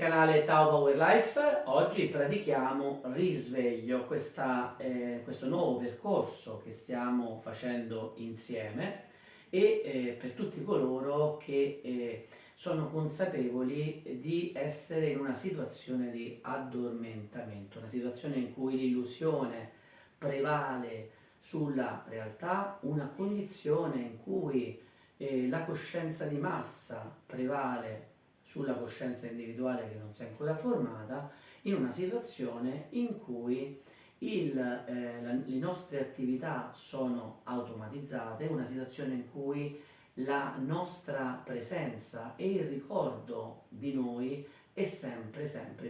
canale Tao Power Life. Oggi pratichiamo risveglio, questo nuovo percorso che stiamo facendo insieme e per tutti coloro che sono consapevoli di essere in una situazione di addormentamento, una situazione in cui l'illusione prevale sulla realtà, una condizione in cui la coscienza di massa prevale sulla coscienza individuale che non si è ancora formata, in una situazione in cui le nostre attività sono automatizzate, una situazione in cui la nostra presenza e il ricordo di noi è sempre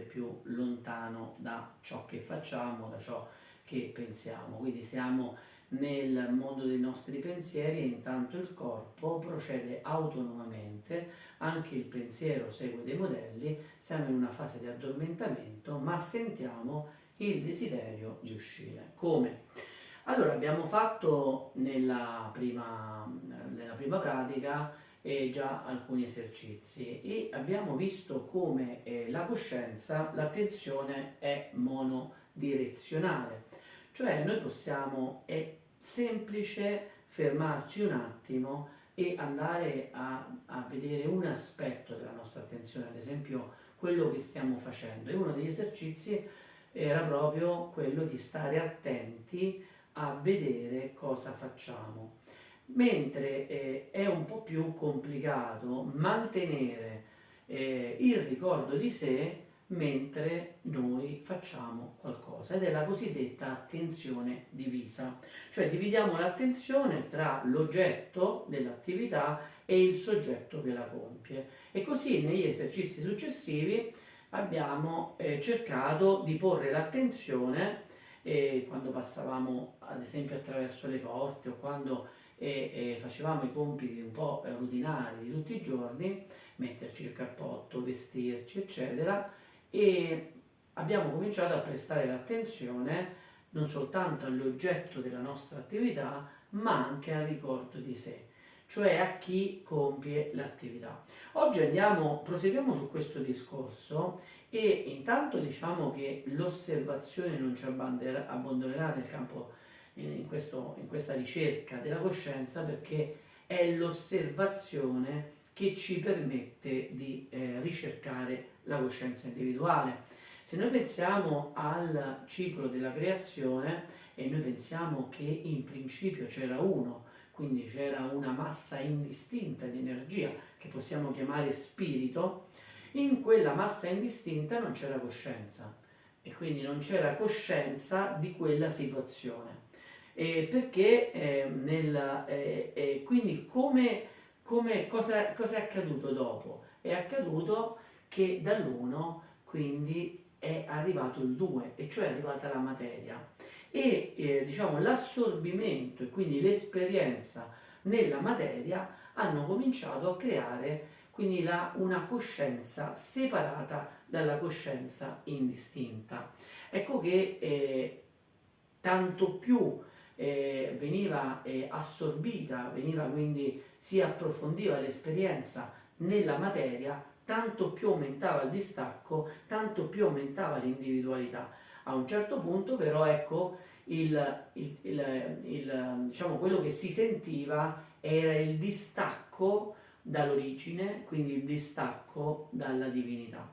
più lontano da ciò che facciamo, da ciò che pensiamo. Quindi siamo nel mondo dei nostri pensieri e intanto il corpo procede autonomamente, anche il pensiero segue dei modelli, siamo in una fase di addormentamento, ma sentiamo il desiderio di uscire. Come? Allora, abbiamo fatto nella prima pratica già alcuni esercizi e abbiamo visto come la coscienza, l'attenzione è monodirezionale, cioè noi possiamo, è semplice fermarci un attimo e andare a vedere un aspetto della nostra attenzione, ad esempio quello che stiamo facendo. E uno degli esercizi era proprio quello di stare attenti a vedere cosa facciamo. Mentre è un po' più complicato mantenere il ricordo di sé mentre noi facciamo qualcosa, ed è la cosiddetta attenzione divisa, cioè dividiamo l'attenzione tra l'oggetto dell'attività e il soggetto che la compie, e così negli esercizi successivi abbiamo cercato di porre l'attenzione quando passavamo ad esempio attraverso le porte o quando facevamo i compiti un po' rutinari di tutti i giorni, metterci il cappotto, vestirci eccetera, e abbiamo cominciato a prestare l'attenzione non soltanto all'oggetto della nostra attività, ma anche al ricordo di sé, cioè a chi compie l'attività. Oggi proseguiamo su questo discorso e intanto diciamo che l'osservazione non ci abbandonerà nel campo, in questa ricerca della coscienza, perché è l'osservazione che ci permette di ricercare la coscienza individuale. Se noi pensiamo al ciclo della creazione e noi pensiamo che in principio c'era uno, quindi c'era una massa indistinta di energia che possiamo chiamare spirito, in quella massa indistinta non c'era coscienza e quindi non c'era coscienza di quella situazione. Perché quindi cosa è accaduto dopo? È accaduto che dall'1 quindi è arrivato il 2, e cioè è arrivata la materia. E diciamo l'assorbimento e quindi l'esperienza nella materia hanno cominciato a creare quindi una coscienza separata dalla coscienza indistinta. Ecco che tanto più veniva assorbita, quindi si approfondiva l'esperienza nella materia, tanto più aumentava il distacco, tanto più aumentava l'individualità. A un certo punto però ecco diciamo, quello che si sentiva era il distacco dall'origine, quindi il distacco dalla divinità.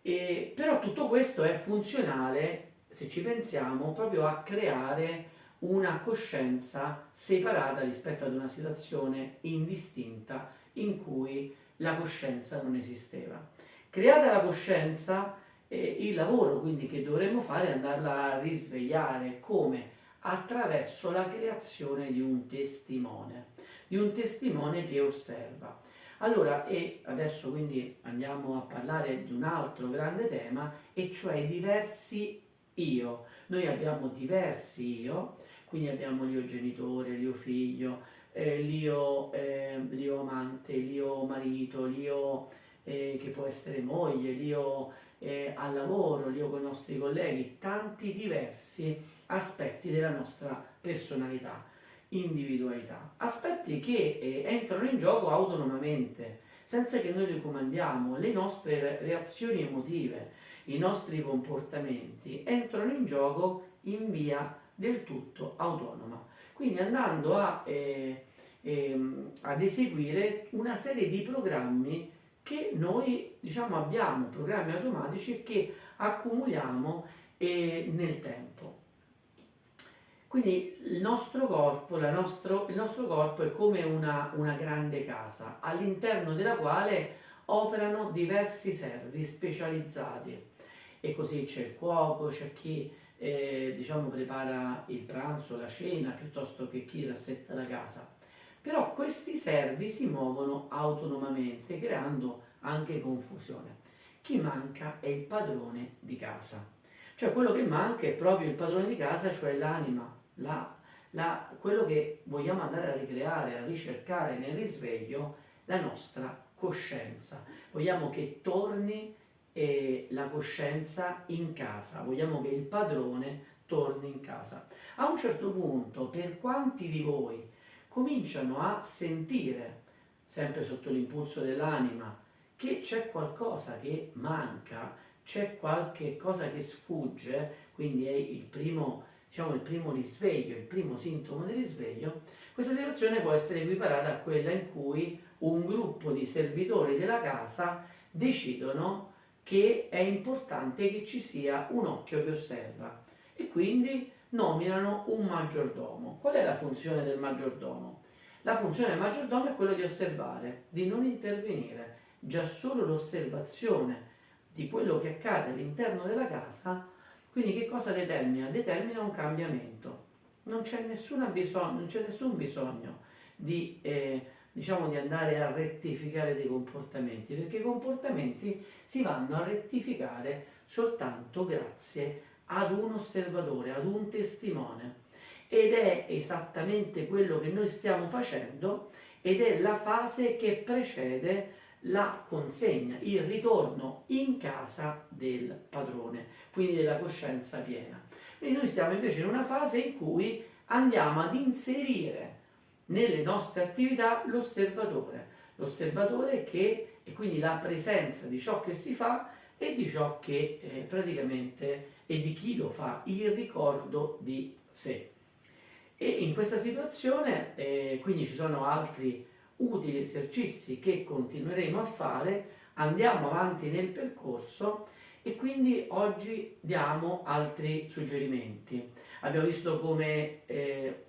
Però tutto questo è funzionale, se ci pensiamo, proprio a creare una coscienza separata rispetto ad una situazione indistinta in cui la coscienza non esisteva. Creata la coscienza, il lavoro quindi che dovremmo fare è andarla a risvegliare. Come? Attraverso la creazione di un testimone che osserva. Allora, e adesso quindi andiamo a parlare di un altro grande tema, e cioè i diversi io. Noi abbiamo diversi io, quindi abbiamo l'io genitore, l'io figlio, l'io amante, l'io marito, l'io che può essere moglie, l'io al lavoro, l'io con i nostri colleghi, tanti diversi aspetti della nostra personalità individualità, aspetti che entrano in gioco autonomamente, senza che noi li comandiamo. Le nostre reazioni emotive, i nostri comportamenti entrano in gioco in via del tutto autonoma. Quindi andando ad eseguire una serie di programmi che noi diciamo abbiamo, programmi automatici che accumuliamo nel tempo. Quindi il nostro corpo è come una grande casa all'interno della quale operano diversi servi specializzati. E così c'è il cuoco, c'è chi diciamo prepara il pranzo, la cena, piuttosto che chi rassetta la casa. Però questi servi si muovono autonomamente, creando anche confusione. Chi manca è il padrone di casa. Cioè quello che manca è proprio il padrone di casa, cioè l'anima, quello che vogliamo andare a ricreare, a ricercare nel risveglio, la nostra coscienza. Vogliamo che torni la coscienza in casa, vogliamo che il padrone torni in casa. A un certo punto, per quanti di voi cominciano a sentire, sempre sotto l'impulso dell'anima, che c'è qualcosa che manca, c'è qualche cosa che sfugge, quindi è il primo risveglio, il primo sintomo di risveglio, questa situazione può essere equiparata a quella in cui un gruppo di servitori della casa decidono che è importante che ci sia un occhio che osserva e quindi nominano un maggiordomo. Qual è la funzione del maggiordomo? La funzione del maggiordomo è quella di osservare, di non intervenire. Già solo l'osservazione di quello che accade all'interno della casa, quindi che cosa determina? Determina un cambiamento. Non c'è nessun bisogno di, diciamo, di andare a rettificare dei comportamenti, perché i comportamenti si vanno a rettificare soltanto grazie ad un osservatore, ad un testimone. Ed è esattamente quello che noi stiamo facendo ed è la fase che precede la consegna, il ritorno in casa del padrone, quindi della coscienza piena. Quindi noi stiamo invece in una fase in cui andiamo ad inserire nelle nostre attività l'osservatore che e quindi la presenza di ciò che si fa e di ciò che praticamente e di chi lo fa, il ricordo di sé. E in questa situazione quindi ci sono altri utili esercizi che continueremo a fare, andiamo avanti nel percorso e quindi oggi diamo altri suggerimenti. Abbiamo visto come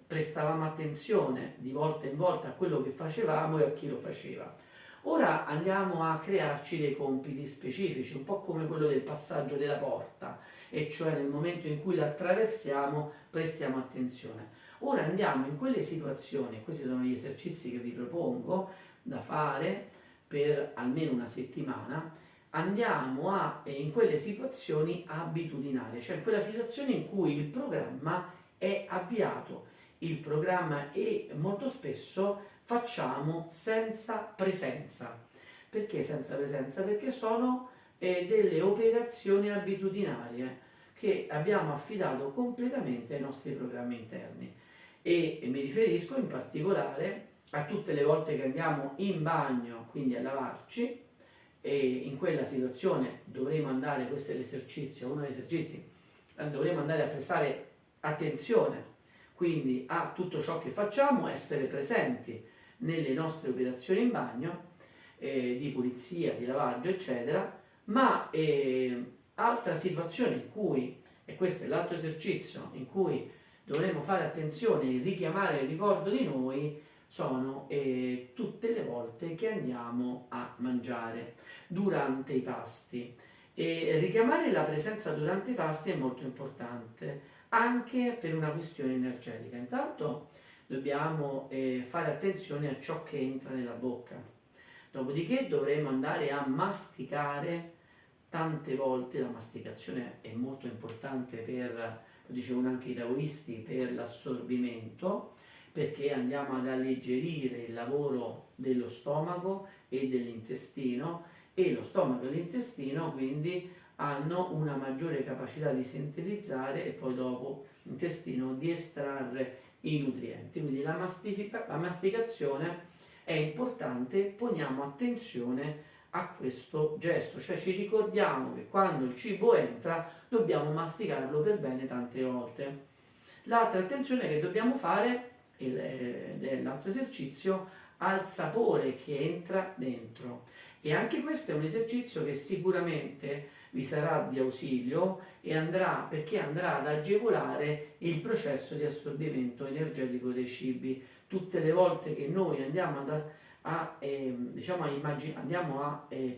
prestavamo attenzione di volta in volta a quello che facevamo e a chi lo faceva. Ora andiamo a crearci dei compiti specifici, un po' come quello del passaggio della porta, e cioè nel momento in cui la attraversiamo prestiamo attenzione. Ora andiamo in quelle situazioni, questi sono gli esercizi che vi propongo da fare per almeno una settimana, andiamo in quelle situazioni abitudinali, cioè in quella situazione in cui il programma è avviato, il programma e molto spesso facciamo senza presenza. Perché senza presenza? Perché sono delle operazioni abitudinarie che abbiamo affidato completamente ai nostri programmi interni e mi riferisco in particolare a tutte le volte che andiamo in bagno, quindi a lavarci, e in quella situazione dovremo andare, questo è l'esercizio, uno degli esercizi, dovremo andare a prestare attenzione quindi a tutto ciò che facciamo, essere presenti nelle nostre operazioni in bagno, di pulizia, di lavaggio, eccetera, ma altra situazione in cui, e questo è l'altro esercizio, in cui dovremo fare attenzione e richiamare il ricordo di noi, sono tutte le volte che andiamo a mangiare durante i pasti. E richiamare la presenza durante i pasti è molto importante, anche per una questione energetica. Intanto dobbiamo fare attenzione a ciò che entra nella bocca. Dopodiché dovremo andare a masticare tante volte, la masticazione è molto importante per, lo dicevano anche i taoisti, per l'assorbimento, perché andiamo ad alleggerire il lavoro dello stomaco e dell'intestino e lo stomaco e l'intestino quindi hanno una maggiore capacità di sintetizzare e poi dopo intestino di estrarre i nutrienti. Quindi la masticazione è importante, poniamo attenzione a questo gesto, cioè ci ricordiamo che quando il cibo entra dobbiamo masticarlo per bene tante volte. L'altra attenzione che dobbiamo fare, l'altro esercizio, al sapore che entra dentro. E anche questo è un esercizio che sicuramente vi sarà di ausilio e perché andrà ad agevolare il processo di assorbimento energetico dei cibi. Tutte le volte che noi andiamo a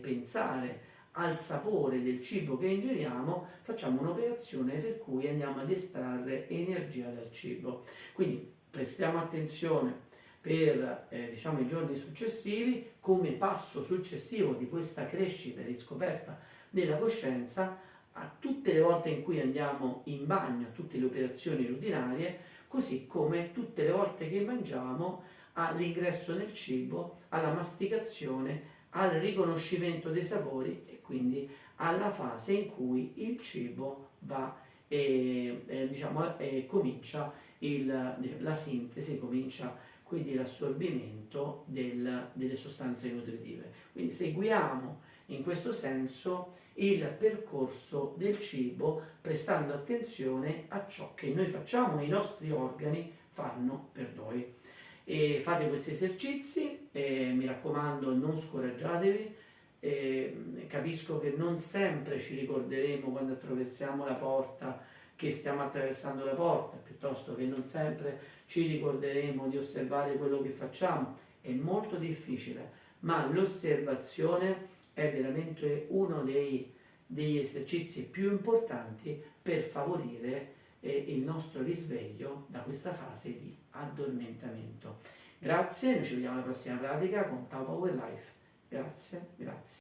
pensare al sapore del cibo che ingeriamo, facciamo un'operazione per cui andiamo ad estrarre energia dal cibo. Quindi prestiamo attenzione per i giorni successivi, come passo successivo di questa crescita e riscoperta della coscienza, a tutte le volte in cui andiamo in bagno, a tutte le operazioni rutinarie, così come tutte le volte che mangiamo, all'ingresso nel cibo, alla masticazione, al riconoscimento dei sapori e quindi alla fase in cui il cibo va comincia la sintesi, comincia quindi l'assorbimento delle sostanze nutritive. Quindi seguiamo in questo senso il percorso del cibo prestando attenzione a ciò che noi facciamo e i nostri organi fanno per noi. E fate questi esercizi, mi raccomando non scoraggiatevi, capisco che non sempre ci ricorderemo quando attraversiamo la porta che stiamo attraversando la porta, piuttosto che non sempre ci ricorderemo di osservare quello che facciamo, è molto difficile, ma l'osservazione è veramente uno degli esercizi più importanti per favorire il nostro risveglio da questa fase di addormentamento. Grazie, noi ci vediamo alla prossima pratica con Tao Power Life. Grazie, grazie.